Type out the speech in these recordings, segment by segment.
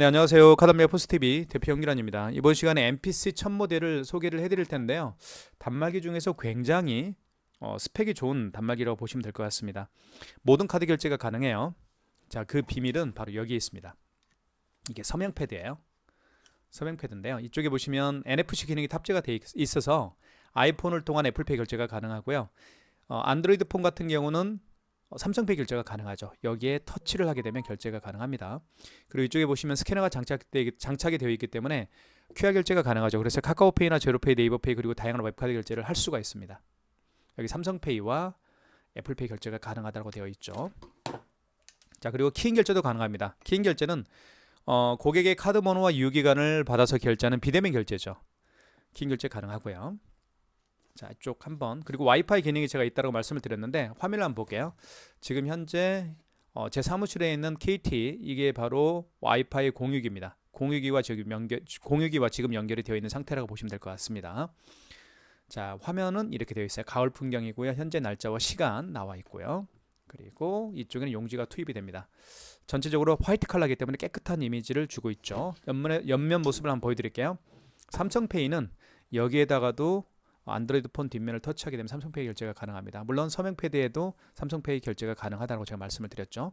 네, 안녕하세요. 카담리아 포스TV 대표 영기란입니다. 이번 시간에 MPC 1000 모델을 소개를 해드릴 텐데요. 단말기 중에서 굉장히 스펙이 좋은 단말기라고 보시면 될 것 같습니다. 모든 카드 결제가 가능해요. 자, 그 비밀은 바로 여기에 있습니다. 이게 서명 패드예요. 서명 패드인데요. 이쪽에 보시면 NFC 기능이 탑재가 되어 있어서 아이폰을 통한 애플페이 결제가 가능하고요. 안드로이드 폰 같은 경우는 삼성페이 결제가 가능하죠. 여기에 터치를 하게 되면 결제가 가능합니다. 그리고 이쪽에 보시면 스캐너가 장착이 되어 있기 때문에 QR 결제가 가능하죠. 그래서 카카오페이나 제로페이, 네이버페이 그리고 다양한 웹카드 결제를 할 수가 있습니다. 여기 삼성페이와 애플페이 결제가 가능하다고 되어 있죠. 자, 그리고 키인 결제도 가능합니다. 키인 결제는 고객의 카드 번호와 유효기간을 받아서 결제하는 비대면 결제죠. 키인 결제 가능하고요. 자, 이쪽 한번, 그리고 와이파이 기능이 제가 있다고 말씀을 드렸는데 화면을 한번 볼게요. 지금 현재 제 사무실에 있는 KT, 이게 바로 와이파이 공유기입니다. 공유기와 지금 연결이 되어 있는 상태라고 보시면 될 것 같습니다. 자, 화면은 이렇게 되어 있어요. 가을 풍경이고요. 현재 날짜와 시간 나와 있고요. 그리고 이쪽에는 용지가 투입이 됩니다. 전체적으로 화이트 컬러이기 때문에 깨끗한 이미지를 주고 있죠. 옆면 모습을 한번 보여드릴게요. 삼성페이는 여기에다가도 안드로이드 폰 뒷면을 터치하게 되면 삼성페이 결제가 가능합니다. 물론 서명 패드에도 삼성페이 결제가 가능하다고 제가 말씀을 드렸죠.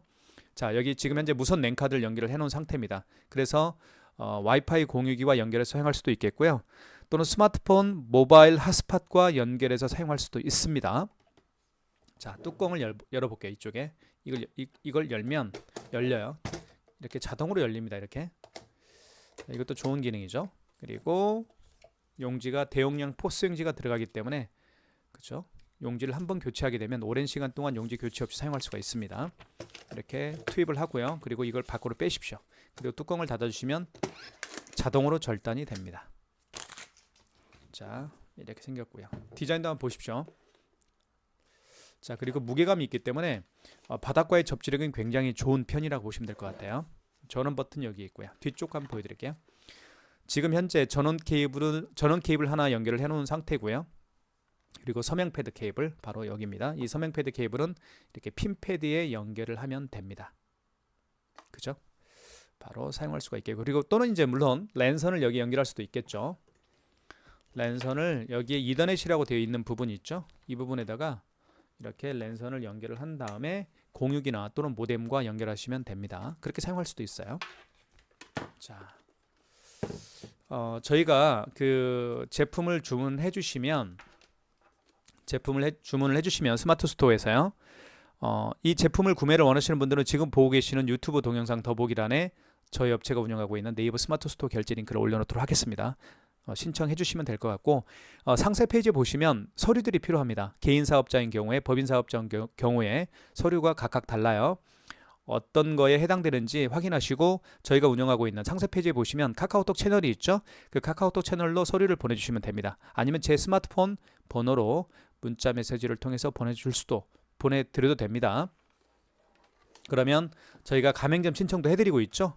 자, 여기 지금 현재 무선 랜카드를 연결을 해놓은 상태입니다. 그래서 와이파이 공유기와 연결해서 사용할 수도 있겠고요. 또는 스마트폰 모바일 핫스팟과 연결해서 사용할 수도 있습니다. 자, 뚜껑을 열어볼게요. 이쪽에 이걸 열면 열려요. 이렇게 자동으로 열립니다. 이렇게. 이것도 좋은 기능이죠. 그리고 용지가 대용량 포스 용지가 들어가기 때문에, 그렇죠? 용지를 한번 교체하게 되면 오랜 시간 동안 용지 교체 없이 사용할 수가 있습니다. 이렇게 투입을 하고요. 그리고 이걸 밖으로 빼십시오. 그리고 뚜껑을 닫아주시면 자동으로 절단이 됩니다. 자, 이렇게 생겼고요. 디자인도 한번 보십시오. 자, 그리고 무게감이 있기 때문에 바닥과의 접지력은 굉장히 좋은 편이라고 보시면 될 것 같아요. 전원 버튼 여기 있고요. 뒤쪽 한번 보여드릴게요. 지금 현재 전원 케이블 하나 연결을 해놓은 상태고요. 그리고 서명 패드 케이블 바로 여기입니다. 이 서명 패드 케이블은 이렇게 핀 패드에 연결을 하면 됩니다. 그죠? 바로 사용할 수가 있겠고, 그리고 또는 이제 물론 랜선을 여기 연결할 수도 있겠죠. 랜선을 여기에 이더넷이라고 되어 있는 부분이 있죠. 이 부분에다가 이렇게 랜선을 연결을 한 다음에 공유기나 또는 모뎀과 연결하시면 됩니다. 그렇게 사용할 수도 있어요. 자, 저희가 그 제품을 주문을 해주시면 스마트 스토어에서요. 이 제품을 구매를 원하시는 분들은 지금 보고 계시는 유튜브 동영상 더보기란에 저희 업체가 운영하고 있는 네이버 스마트 스토어 결제 링크를 올려놓도록 하겠습니다. 신청해 주시면 될 것 같고, 상세 페이지에 보시면 서류들이 필요합니다. 개인 사업자인 경우에, 법인 사업자인 경우에 서류가 각각 달라요. 어떤 거에 해당되는지 확인하시고 저희가 운영하고 있는 상세 페이지에 보시면 카카오톡 채널이 있죠. 그 카카오톡 채널로 서류를 보내주시면 됩니다. 아니면 제 스마트폰 번호로 문자 메시지를 통해서 보내드려도 됩니다. 그러면 저희가 가맹점 신청도 해드리고 있죠.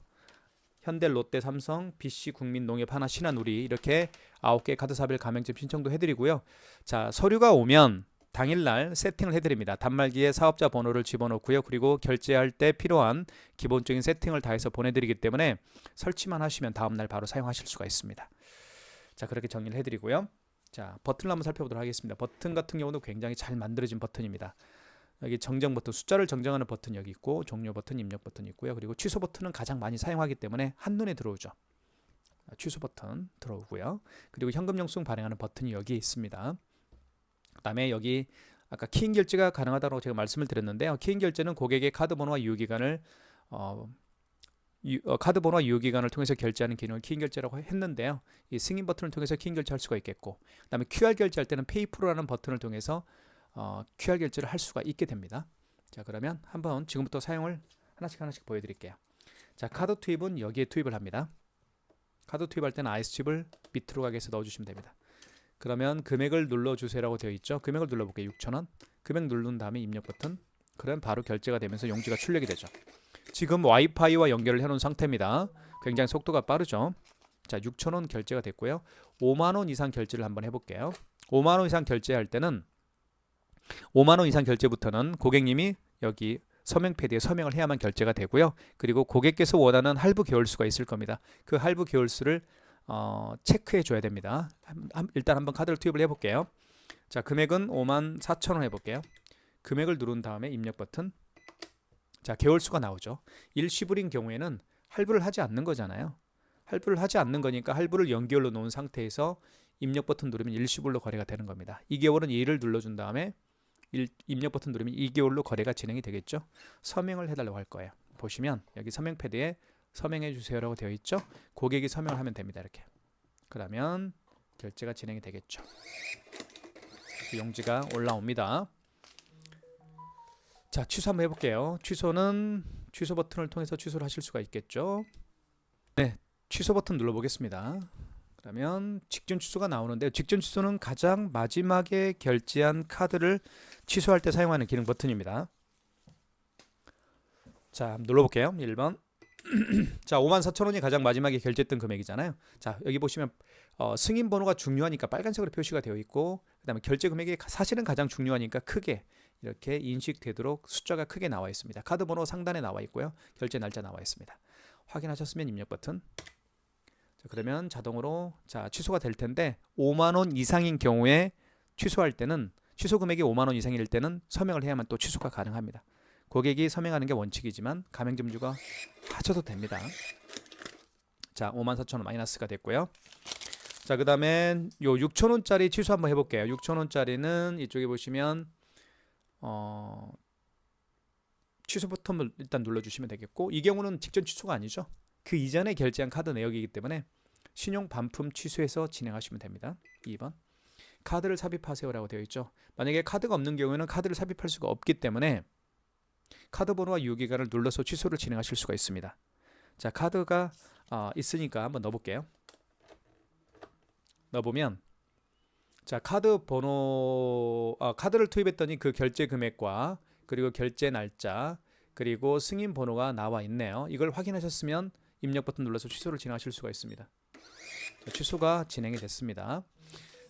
현대, 롯데, 삼성, BC, 국민, 농협, 하나, 신한, 우리 이렇게 9개 카드사별 가맹점 신청도 해드리고요. 자, 서류가 오면 당일날 세팅을 해드립니다. 단말기에 사업자 번호를 집어넣고요. 그리고 결제할 때 필요한 기본적인 세팅을 다 해서 보내드리기 때문에 설치만 하시면 다음날 바로 사용하실 수가 있습니다. 자, 그렇게 정리를 해드리고요. 자, 버튼을 한번 살펴보도록 하겠습니다. 버튼 같은 경우도 굉장히 잘 만들어진 버튼입니다. 여기 정정 버튼, 숫자를 정정하는 버튼 여기 있고, 종료 버튼, 입력 버튼 있고요. 그리고 취소 버튼은 가장 많이 사용하기 때문에 한눈에 들어오죠. 취소 버튼 들어오고요. 그리고 현금 영수증 발행하는 버튼이 여기 있습니다. 그 다음에 여기 아까 키인 결제가 가능하다고 제가 말씀을 드렸는데요. 키인 결제는 고객의 카드 번호와 유효기간을 통해서 결제하는 기능을 키인 결제라고 했는데요. 이 승인 버튼을 통해서 키인 결제할 수가 있겠고, 그 다음에 QR 결제할 때는 페이프로라는 버튼을 통해서 QR 결제를 할 수가 있게 됩니다. 자, 그러면 한번 지금부터 사용을 하나씩 보여드릴게요. 자, 카드 투입은 여기에 투입을 합니다. 카드 투입할 때는 아이스칩을 밑으로 가게 해서 넣어주시면 됩니다. 그러면 금액을 눌러주세요라고 되어 있죠. 금액을 눌러볼게요. 6,000원. 금액 누른 다음에 입력 버튼. 그럼 바로 결제가 되면서 용지가 출력이 되죠. 지금 와이파이와 연결을 해놓은 상태입니다. 굉장히 속도가 빠르죠. 자, 6,000원 결제가 됐고요. 5만원 이상 결제를 한번 해볼게요. 5만원 이상 결제할 때는 5만원 이상 결제부터는 고객님이 여기 서명 패드에 서명을 해야만 결제가 되고요. 그리고 고객께서 원하는 할부 개월수가 있을 겁니다. 그 할부 개월수를 체크해 줘야 됩니다. 일단 한번 카드를 투입을 해볼게요. 자, 금액은 54,000원 해볼게요. 금액을 누른 다음에 입력 버튼. 자, 개월수가 나오죠. 일시불인 경우에는 할부를 하지 않는 거잖아요. 할부를 하지 않는 거니까 할부를 연기율로 놓은 상태에서 입력 버튼 누르면 일시불로 거래가 되는 겁니다. 2개월은 2를 눌러준 다음에 입력 버튼 누르면 2개월로 거래가 진행이 되겠죠. 서명을 해달라고 할 거예요. 보시면 여기 서명 패드에 서명해 주세요라고 되어 있죠. 고객이 서명을 하면 됩니다. 이렇게. 그러면 결제가 진행이 되겠죠. 용지가 올라옵니다. 자, 취소 한번 해볼게요. 취소는 취소 버튼을 통해서 취소를 하실 수가 있겠죠. 네, 취소 버튼 눌러보겠습니다. 그러면 직전 취소가 나오는데, 직전 취소는 가장 마지막에 결제한 카드를 취소할 때 사용하는 기능 버튼입니다. 자, 눌러볼게요. 1번. 자, 54,000원이 가장 마지막에 결제했던 금액이잖아요. 자, 여기 보시면 승인 번호가 중요하니까 빨간색으로 표시가 되어 있고, 그 다음에 결제 금액이 사실은 가장 중요하니까 크게 이렇게 인식되도록 숫자가 크게 나와 있습니다. 카드 번호 상단에 나와 있고요. 결제 날짜 나와 있습니다. 확인하셨으면 입력 버튼. 자, 그러면 자동으로 취소가 될 텐데 5만 원 이상인 경우에 취소할 때는, 취소 금액이 5만 원 이상일 때는 서명을 해야만 또 취소가 가능합니다. 고객이 서명하는 게 원칙이지만 가맹점주가 하셔도 됩니다. 자, 54,000원 마이너스가 됐고요. 자, 그 다음에 요 6,000원짜리 취소 한번 해볼게요. 6,000원짜리는 이쪽에 보시면 취소 버튼을 일단 눌러주시면 되겠고, 이 경우는 직전 취소가 아니죠. 그 이전에 결제한 카드 내역이기 때문에 신용 반품 취소해서 진행하시면 됩니다. 2번. 카드를 삽입하세요라고 되어 있죠. 만약에 카드가 없는 경우에는 카드를 삽입할 수가 없기 때문에 카드 번호와 유효기간을 눌러서 취소를 진행하실 수가 있습니다. 자, 카드가 있으니까 한번 넣어볼게요. 넣어보면, 자, 카드 번호, 카드를 투입했더니 그 결제 금액과 그리고 결제 날짜 그리고 승인 번호가 나와 있네요. 이걸 확인하셨으면 입력 버튼 눌러서 취소를 진행하실 수가 있습니다. 자, 취소가 진행이 됐습니다.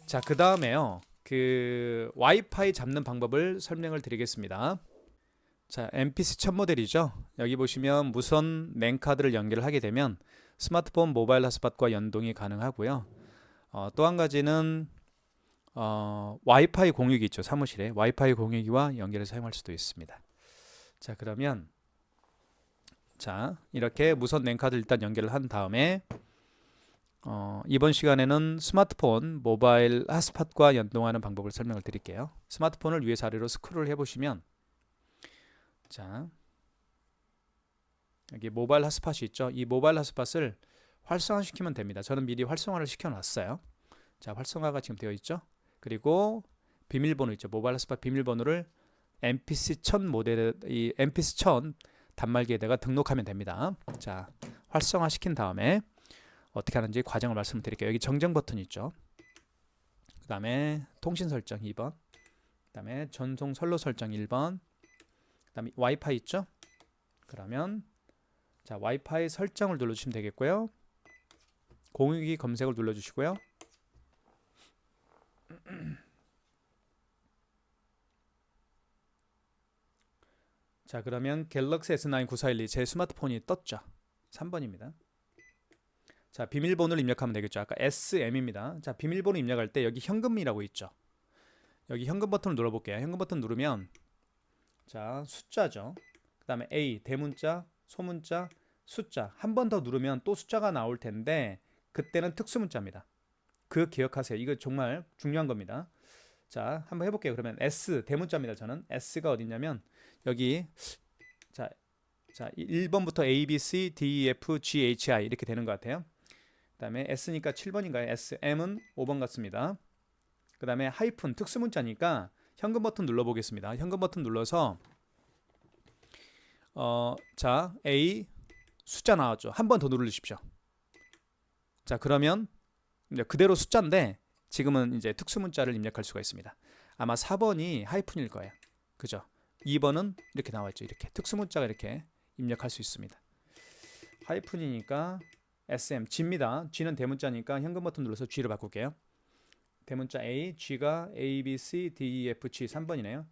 자, 그 다음에요, 그 와이파이 잡는 방법을 설명을 드리겠습니다. 자, MPC 첫 모델이죠. 여기 보시면 무선 랜카드를 연결을 하게 되면 스마트폰 모바일 핫스팟과 연동이 가능하고요. 또 한 가지는 와이파이 공유기 있죠. 사무실에 와이파이 공유기와 연결해서 사용할 수도 있습니다. 자, 그러면 자, 이렇게 무선 랜카드 일단 연결을 한 다음에 이번 시간에는 스마트폰 모바일 핫스팟과 연동하는 방법을 설명을 드릴게요. 스마트폰을 위에서 아래로 스크롤 해보시면, 자, 여기 모바일 핫스팟이 있죠. 이 모바일 핫스팟을 활성화시키면 됩니다. 저는 미리 활성화를 시켜놨어요. 자, 활성화가 지금 되어 있죠. 그리고 비밀번호 있죠. 모바일 핫스팟 비밀번호를 MPC1000 모델의 이 MPC1000 단말기에다가 등록하면 됩니다. 자, 활성화 시킨 다음에 어떻게 하는지 과정을 말씀드릴게요. 여기 정정 버튼 있죠. 그 다음에 통신 설정 2번, 그 다음에 전송 선로 설정 1번, 그 다음에 와이파이 있죠. 그러면 자, 와이파이 설정을 눌러주시면 되겠고요. 공유기 검색을 눌러주시고요. 자, 그러면 갤럭시 S9 9412 제 스마트폰이 떴죠. 3번입니다. 자, 비밀번호를 입력하면 되겠죠. 아까 SM입니다. 자, 비밀번호 입력할 때 여기 현금이라고 있죠. 여기 현금 버튼을 눌러볼게요. 현금 버튼 누르면, 자, 숫자죠. 그 다음에 A, 대문자, 소문자, 숫자. 한 번 더 누르면 또 숫자가 나올 텐데 그때는 특수문자입니다. 그거 기억하세요. 이거 정말 중요한 겁니다. 자, 한번 해볼게요. 그러면 S, 대문자입니다. 저는 S가 어딨냐면 여기, 자 1번부터 A, B, C, D, E, F, G, H, I 이렇게 되는 것 같아요. 그 다음에 S니까 7번인가요? S, M은 5번 같습니다. 그 다음에 하이픈, 특수문자니까 현금 버튼 눌러보겠습니다. 현금 버튼 눌러서 자, A 숫자 나왔죠. 한 번 더 누르십시오. 자, 그러면 이제 그대로 숫자인데 지금은 이제 특수문자를 입력할 수가 있습니다. 아마 4번이 하이픈일 거예요. 그죠? 2번은 이렇게 나와 있죠. 이렇게 특수문자가 이렇게 입력할 수 있습니다. 하이픈이니까 SM, G입니다. G는 대문자니까 현금 버튼 눌러서 G로 바꿀게요. 대문자 A, G가 A, B, C, D, E, F, G 3번이네요.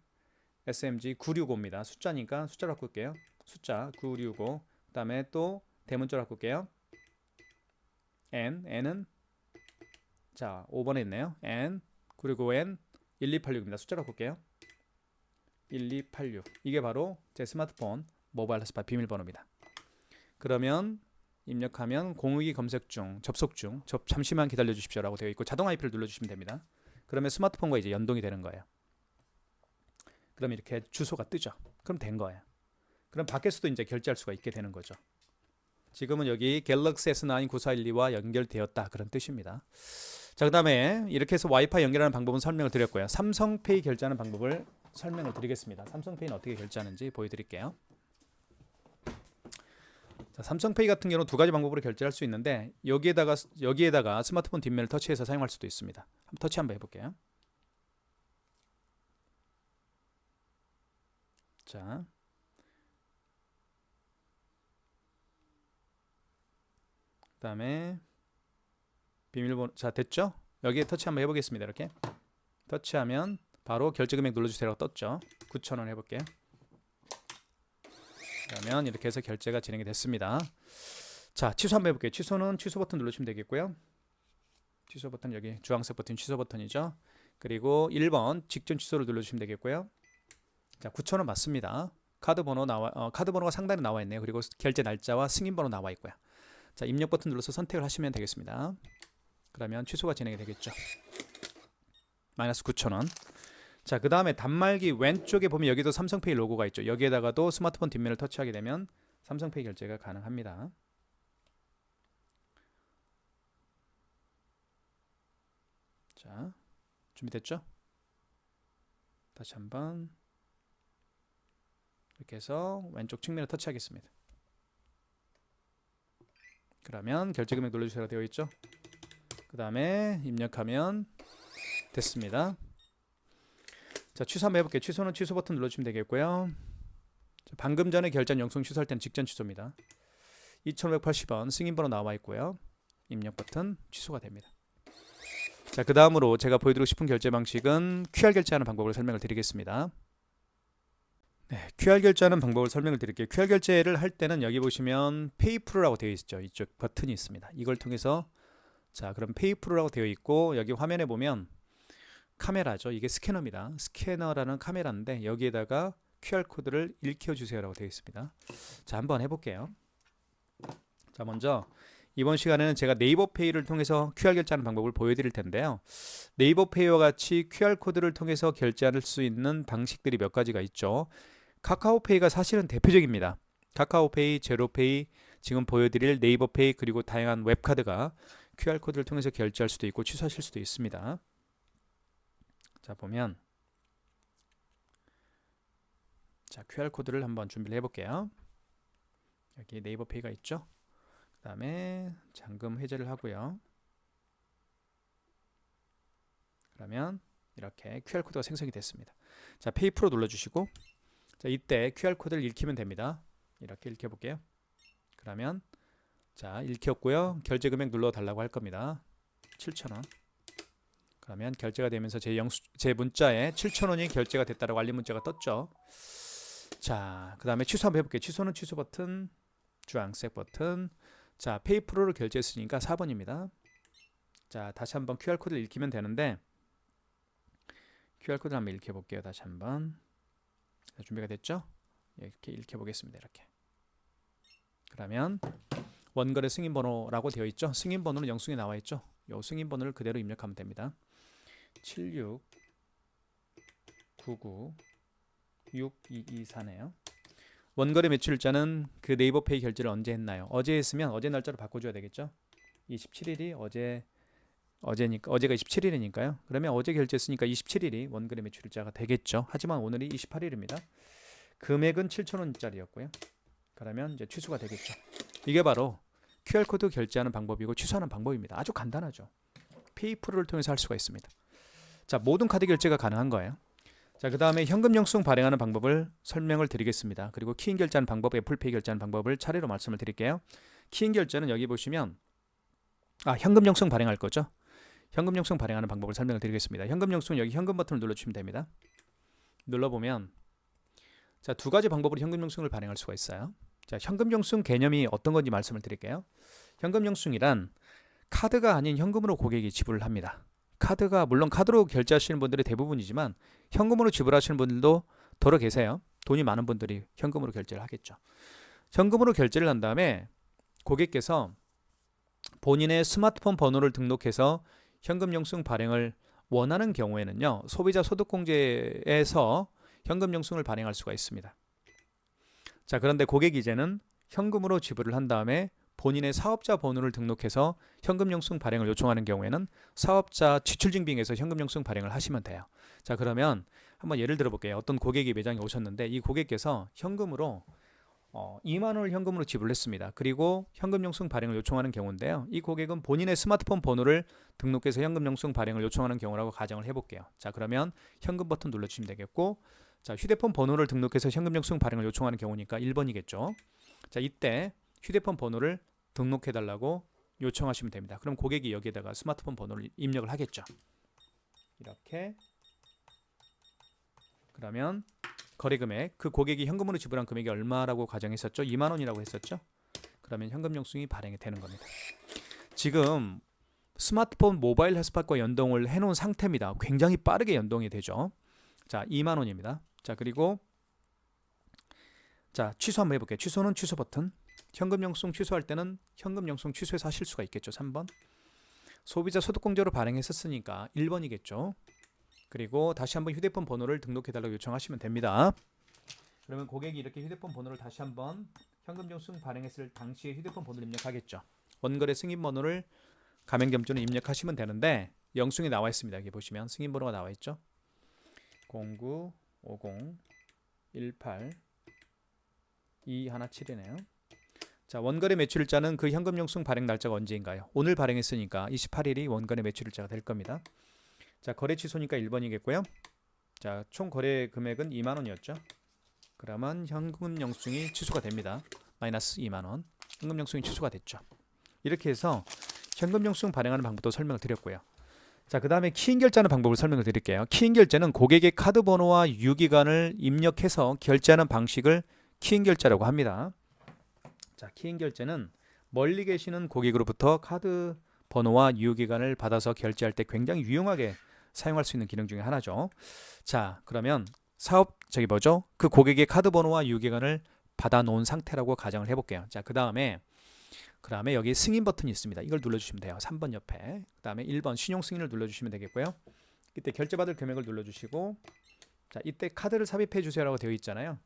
SMG 965입니다. 숫자니까 숫자로 바꿀게요. 숫자 965. 그다음에 또 대문자로 바꿀게요. N은 자 5번에 있네요. N 965N 1286입니다. 숫자로 바꿀게요. 1286. 이게 바로 제 스마트폰 모바일 핫스팟 비밀번호입니다. 그러면 입력하면 공유기 검색 중, 접속 중, 잠시만 기다려 주십시오라고 되어 있고 자동 IP를 눌러주시면 됩니다. 그러면 스마트폰과 이제 연동이 되는 거예요. 그럼 이렇게 주소가 뜨죠. 그럼 된 거예요. 그럼 밖에서도 이제 결제할 수가 있게 되는 거죠. 지금은 여기 갤럭시 S9 9412와 연결되었다 그런 뜻입니다. 자, 그 다음에 이렇게 해서 와이파이 연결하는 방법은 설명을 드렸고요. 삼성페이 결제하는 방법을 설명을 드리겠습니다. 삼성페이는 어떻게 결제하는지 보여드릴게요. 자, 삼성페이 같은 경우는 두 가지 방법으로 결제할 수 있는데 여기에다가 스마트폰 뒷면을 터치해서 사용할 수도 있습니다. 한번 터치 한번 해볼게요. 자, 그 다음에 비밀번호 자 됐죠? 여기에 터치 한번 해보겠습니다. 이렇게 터치하면 바로 결제금액 눌러주세요라고 떴죠. 9,000원 해볼게요. 그러면 이렇게 해서 결제가 진행이 됐습니다. 자, 취소 한번 해볼게요. 취소는 취소 버튼 누르시면 되겠고요. 취소 버튼 여기 주황색 버튼 취소 버튼이죠. 그리고 1번 직전 취소를 눌러주시면 되겠고요. 자, 9,000원 맞습니다. 카드번호가 상단에 나와 있네요. 그리고 결제 날짜와 승인번호 나와 있고요. 자, 입력 버튼 눌러서 선택을 하시면 되겠습니다. 그러면 취소가 진행이 되겠죠. 마이너스 9,000원. 자, 그 다음에 단말기 왼쪽에 보면 여기도 삼성페이 로고가 있죠. 여기에다가도 스마트폰 뒷면을 터치하게 되면 삼성페이 결제가 가능합니다. 자, 준비됐죠? 다시 한번 이렇게 해서 왼쪽 측면을 터치하겠습니다. 그러면 결제금액 눌러주세요 되어 있죠. 그 다음에 입력하면 됐습니다. 자, 취소 한번 해볼게요. 취소는 취소 버튼 눌러주시면 되겠고요. 자, 방금 전에 결제한 영수증 취소할 때는 직전 취소입니다. 2,580원 승인번호 나와 있고요. 입력 버튼 취소가 됩니다. 자, 그 다음으로 제가 보여드리고 싶은 결제 방식은 QR 결제하는 방법을 설명을 드리겠습니다. 네, QR 결제하는 방법을 설명을 드릴게요. QR 결제를 할 때는 여기 보시면 페이프로라고 되어 있죠. 이쪽 버튼이 있습니다. 이걸 통해서 자, 그럼 페이프로라고 되어 있고 여기 화면에 보면 카메라죠. 이게 스캐너입니다. 스캐너라는 카메라인데 여기에다가 QR코드를 읽혀주세요라고 되어 있습니다. 자, 한번 해볼게요. 자, 먼저 이번 시간에는 제가 네이버페이를 통해서 QR 결제하는 방법을 보여드릴 텐데요. 네이버페이와 같이 QR코드를 통해서 결제할 수 있는 방식들이 몇 가지가 있죠. 카카오페이가 사실은 대표적입니다. 카카오페이, 제로페이, 지금 보여드릴 네이버페이 그리고 다양한 웹카드가 QR코드를 통해서 결제할 수도 있고 취소하실 수도 있습니다. 자, 보면 자, QR코드를 한번 준비를 해볼게요. 여기 네이버페이가 있죠. 그 다음에 잠금 해제를 하고요. 그러면 이렇게 QR코드가 생성이 됐습니다. 자, 페이프로 눌러주시고 자, 이때 QR코드를 읽히면 됩니다. 이렇게 읽혀볼게요. 그러면 자, 읽혔고요. 결제금액 눌러달라고 할 겁니다. 7,000원. 그러면 결제가 되면서 제 문자에 7,000원이 결제가 됐다라고 알림 문자가 떴죠. 자, 그 다음에 취소 한번 해볼게요. 취소는 취소 버튼, 주황색 버튼. 자, 페이프로를 결제했으니까 4번입니다. 자, 다시 한번 QR코드를 읽히면 되는데 QR코드를 한번 읽혀볼게요. 다시 한번. 자, 준비가 됐죠? 이렇게 읽혀보겠습니다. 이렇게. 그러면 원거래 승인번호라고 되어 있죠? 승인번호는 영수증에 나와 있죠? 이 승인번호를 그대로 입력하면 됩니다. 76996224네요. 원거래 매출일자는 그 네이버페이 결제를 언제 했나요? 어제 했으면 어제 날짜로 바꿔줘야 되겠죠? 27일이 어제가 27일이니까요. 그러면 어제 결제했으니까 27일이 원거래 매출일자가 되겠죠. 하지만 오늘이 28일입니다. 금액은 7,000원짜리였고요. 그러면 이제 취소가 되겠죠. 이게 바로 QR코드 결제하는 방법이고 취소하는 방법입니다. 아주 간단하죠. 페이프로를 통해서 할 수가 있습니다. 자, 모든 카드 결제가 가능한 거예요. 자, 그 다음에 현금 영수증 발행하는 방법을 설명을 드리겠습니다. 그리고 키인 결제하는 방법, 애플페이 결제하는 방법을 차례로 말씀을 드릴게요. 키인 결제는 여기 보시면 현금 영수증 발행할 거죠. 현금 영수증 발행하는 방법을 설명을 드리겠습니다. 현금 영수증 여기 현금 버튼을 눌러주시면 됩니다. 눌러보면 자, 두 가지 방법으로 현금 영수증을 발행할 수가 있어요. 자, 현금 영수증 개념이 어떤 건지 말씀을 드릴게요. 현금 영수증이란 카드가 아닌 현금으로 고객이 지불을 합니다. 카드가 물론 카드로 결제하시는 분들이 대부분이지만 현금으로 지불하시는 분들도 더러 계세요. 돈이 많은 분들이 현금으로 결제를 하겠죠. 현금으로 결제를 한 다음에 고객께서 본인의 스마트폰 번호를 등록해서 현금 영수증 발행을 원하는 경우에는요, 소비자 소득공제에서 현금 영수증을 발행할 수가 있습니다. 자, 그런데 고객이 이제는 현금으로 지불을 한 다음에 본인의 사업자 번호를 등록해서 현금 영수증 발행을 요청하는 경우에는 사업자 지출증빙에서 현금 영수증 발행을 하시면 돼요. 자, 그러면 한번 예를 들어 볼게요. 어떤 고객이 매장에 오셨는데 이 고객께서 현금으로 2만 원을 현금으로 지불했습니다. 그리고 현금 영수증 발행을 요청하는 경우인데요. 이 고객은 본인의 스마트폰 번호를 등록해서 현금 영수증 발행을 요청하는 경우라고 가정을 해볼게요. 자, 그러면 현금 버튼 눌러주시면 되겠고, 자, 휴대폰 번호를 등록해서 현금 영수증 발행을 요청하는 경우니까 1번이겠죠. 자, 이때 휴대폰 번호를 등록해달라고 요청하시면 됩니다. 그럼 고객이 여기에다가 스마트폰 번호를 입력을 하겠죠. 이렇게. 그러면 거래금액, 그 고객이 현금으로 지불한 금액이 얼마라고 가정했었죠? 2만 원이라고 했었죠? 그러면 현금 영수증이 발행이 되는 겁니다. 지금 스마트폰 모바일 핫스팟과 연동을 해놓은 상태입니다. 굉장히 빠르게 연동이 되죠. 자, 2만 원입니다. 자, 그리고 자, 취소 한번 해볼게요. 취소는 취소 버튼. 현금 영수증 취소할 때는 현금 영수증 취소해서 하실 수가 있겠죠. 3번. 소비자 소득공제로 발행했었으니까 1번이겠죠. 그리고 다시 한번 휴대폰 번호를 등록해달라고 요청하시면 됩니다. 그러면 고객이 이렇게 휴대폰 번호를 다시 한번 현금 영수증 발행했을 당시에 휴대폰 번호를 입력하겠죠. 원거래 승인 번호를 가맹점주는 입력하시면 되는데 영수증에 나와 있습니다. 여기 보시면 승인 번호가 나와 있죠. 095018 217이네요. 자, 원거래 매출일자는 그 현금 영수증 발행 날짜가 언제인가요? 오늘 발행했으니까 28일이 원거래 매출일자가 될 겁니다. 자, 거래 취소니까 1번이겠고요. 자, 총 거래 금액은 2만 원이었죠. 그러면 현금 영수증이 취소가 됩니다. 마이너스 2만 원. 현금 영수증이 취소가 됐죠. 이렇게 해서 현금 영수증 발행하는 방법도 설명을 드렸고요. 자, 그 다음에 키인 결제하는 방법을 설명을 드릴게요. 키인 결제는 고객의 카드 번호와 유기간을 입력해서 결제하는 방식을 키인 결제라고 합니다. 자, 키인 결제는 멀리 계시는 고객으로부터 카드 번호와 유효기간을 받아서 결제할 때 굉장히 유용하게 사용할 수 있는 기능 중에 하나죠. 자, 그러면 그 고객의 카드 번호와 유효기간을 받아 놓은 상태라고 가정을 해볼게요. 자, 그 다음에 여기 승인 버튼이 있습니다. 이걸 눌러주시면 돼요. 3번 옆에. 그 다음에 1번 신용 승인을 눌러주시면 되겠고요. 이때 결제받을 금액을 눌러주시고, 자, 이때 카드를 삽입해 주세요라고 되어 있잖아요.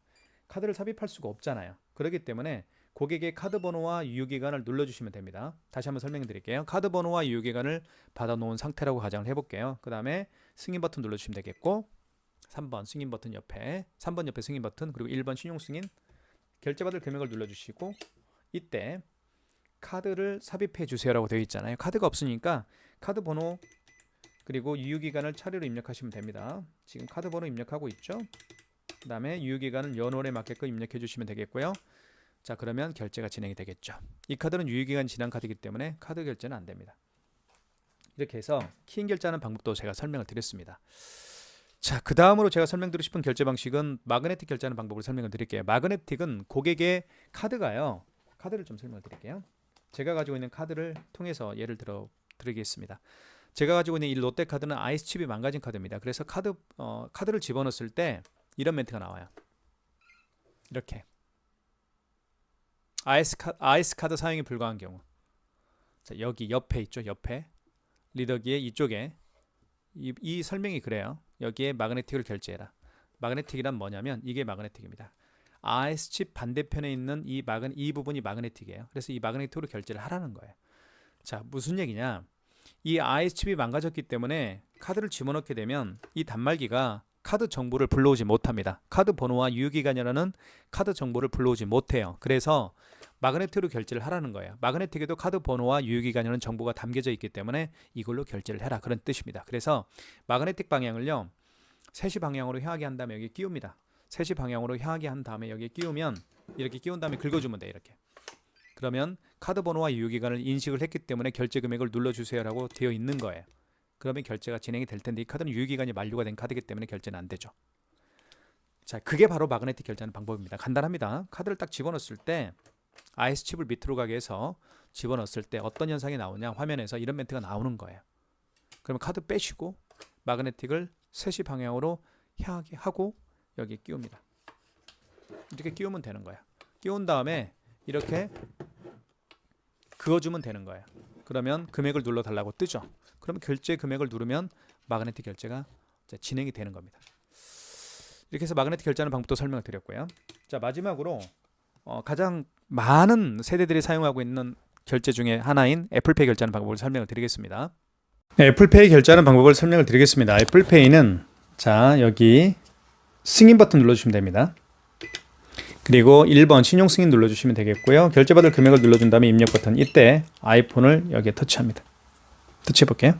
카드를 삽입할 수가 없잖아요. 그렇기 때문에 고객의 카드 번호와 유효기간을 눌러주시면 됩니다. 다시 한번 설명해 드릴게요. 카드 번호와 유효기간을 받아놓은 상태라고 가정을 해볼게요. 그 다음에 승인 버튼 눌러주시면 되겠고, 3번 승인 버튼 옆에, 3번 옆에 승인 버튼, 그리고 1번 신용 승인, 결제받을 금액을 눌러주시고, 이때 카드를 삽입해 주세요라고 되어 있잖아요. 카드가 없으니까 카드 번호 그리고 유효기간을 차례로 입력하시면 됩니다. 지금 카드 번호 입력하고 있죠. 그 다음에 유효기간은 연월에 맞게끔 입력해 주시면 되겠고요. 자, 그러면 결제가 진행이 되겠죠. 이 카드는 유효기간 지난 카드이기 때문에 카드 결제는 안 됩니다. 이렇게 해서 키인 결제하는 방법도 제가 설명을 드렸습니다. 자, 그 다음으로 제가 설명드리고 싶은 결제 방식은 마그네틱 결제하는 방법을 설명을 드릴게요. 마그네틱은 고객의 카드가요. 카드를 좀 설명을 드릴게요. 제가 가지고 있는 카드를 통해서 예를 들어 드리겠습니다. 제가 가지고 있는 이 롯데카드는 아이스칩이 망가진 카드입니다. 그래서 카드를 집어넣었을 때 이런 멘트가 나와요. 이렇게. 아이스 카드 사용이 불가한 경우. 자, 여기 옆에 있죠. 옆에 리더기의 이쪽에 이 설명이 그래요. 여기에 마그네틱을 결제해라. 마그네틱이란 뭐냐면 이게 마그네틱입니다. 아이스칩 반대편에 있는 이 부분이 마그네틱이에요. 그래서 이 마그네틱으로 결제를 하라는 거예요. 자, 무슨 얘기냐? 이 아이스칩이 망가졌기 때문에 카드를 집어넣게 되면 이 단말기가 카드 정보를 불러오지 못합니다. 카드 번호와 유효기간이라는 카드 정보를 불러오지 못해요. 그래서 마그네틱으로 결제를 하라는 거예요. 마그네틱에도 카드 번호와 유효기간이라는 정보가 담겨져 있기 때문에 이걸로 결제를 해라. 그런 뜻입니다. 그래서 마그네틱 방향을요. 3시 방향으로 향하게 한 다음에 여기 끼웁니다. 3시 방향으로 향하게 한 다음에 여기 끼우면 이렇게 끼운 다음에 긁어주면 돼요. 이렇게. 그러면 카드 번호와 유효기간을 인식을 했기 때문에 결제 금액을 눌러주세요라고 되어 있는 거예요. 그러면 결제가 진행이 될 텐데 이 카드는 유효기간이 만료가 된 카드이기 때문에 결제는 안 되죠. 자, 그게 바로 마그네틱 결제하는 방법입니다. 간단합니다. 카드를 딱 집어넣었을 때 IC 칩을 밑으로 가게 해서 집어넣었을 때 어떤 현상이 나오냐, 화면에서 이런 멘트가 나오는 거예요. 그러면 카드 빼시고 마그네틱을 3시 방향으로 향하게 하고 여기 끼웁니다. 이렇게 끼우면 되는 거야. 끼운 다음에 이렇게 그어주면 되는 거예요. 그러면 금액을 눌러달라고 뜨죠. 그러면 결제 금액을 누르면 마그네틱 결제가 이제 진행이 되는 겁니다. 이렇게 해서 마그네틱 결제하는 방법도 설명을 드렸고요. 자, 마지막으로 가장 많은 세대들이 사용하고 있는 결제 중에 하나인 애플페이 결제하는 방법을 설명을 드리겠습니다. 네, 애플페이 결제하는 방법을 설명을 드리겠습니다. 애플페이는 자, 여기 승인 버튼 눌러주시면 됩니다. 그리고 1번 신용 승인 눌러주시면 되겠고요. 결제받을 금액을 눌러준 다음에 입력 버튼, 이때 아이폰을 여기에 터치합니다. 터치해 볼게요.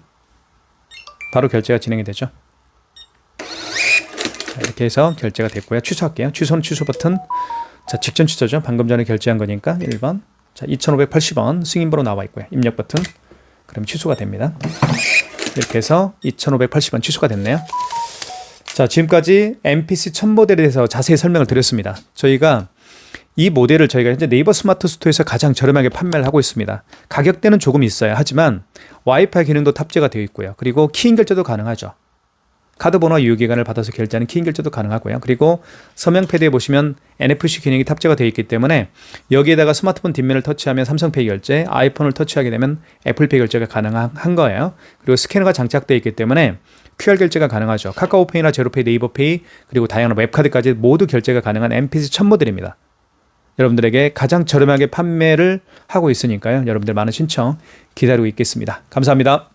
바로 결제가 진행이 되죠. 자, 이렇게 해서 결제가 됐고요. 취소할게요. 취소는 취소 버튼. 자, 직전 취소죠. 방금 전에 결제한 거니까 1번. 자, 2,580원 승인번호 나와 있고요. 입력 버튼. 그럼 취소가 됩니다. 이렇게 해서 2,580원 취소가 됐네요. 자, 지금까지 MPC 1000 모델에 대해서 자세히 설명을 드렸습니다. 저희가 이 모델을 저희가 현재 네이버 스마트 스토어에서 가장 저렴하게 판매를 하고 있습니다. 가격대는 조금 있어요. 하지만 와이파이 기능도 탑재가 되어 있고요. 그리고 키인 결제도 가능하죠. 카드 번호와 유효기간을 받아서 결제하는 키인 결제도 가능하고요. 그리고 서명 패드에 보시면 NFC 기능이 탑재가 되어 있기 때문에 여기에다가 스마트폰 뒷면을 터치하면 삼성페이 결제, 아이폰을 터치하게 되면 애플페이 결제가 가능한 거예요. 그리고 스캐너가 장착되어 있기 때문에 QR 결제가 가능하죠. 카카오페이나 제로페이, 네이버페이, 그리고 다양한 웹카드까지 모두 결제가 가능한 MPC 1000 모델입니다. 여러분들에게 가장 저렴하게 판매를 하고 있으니까요. 여러분들 많은 신청 기다리고 있겠습니다. 감사합니다.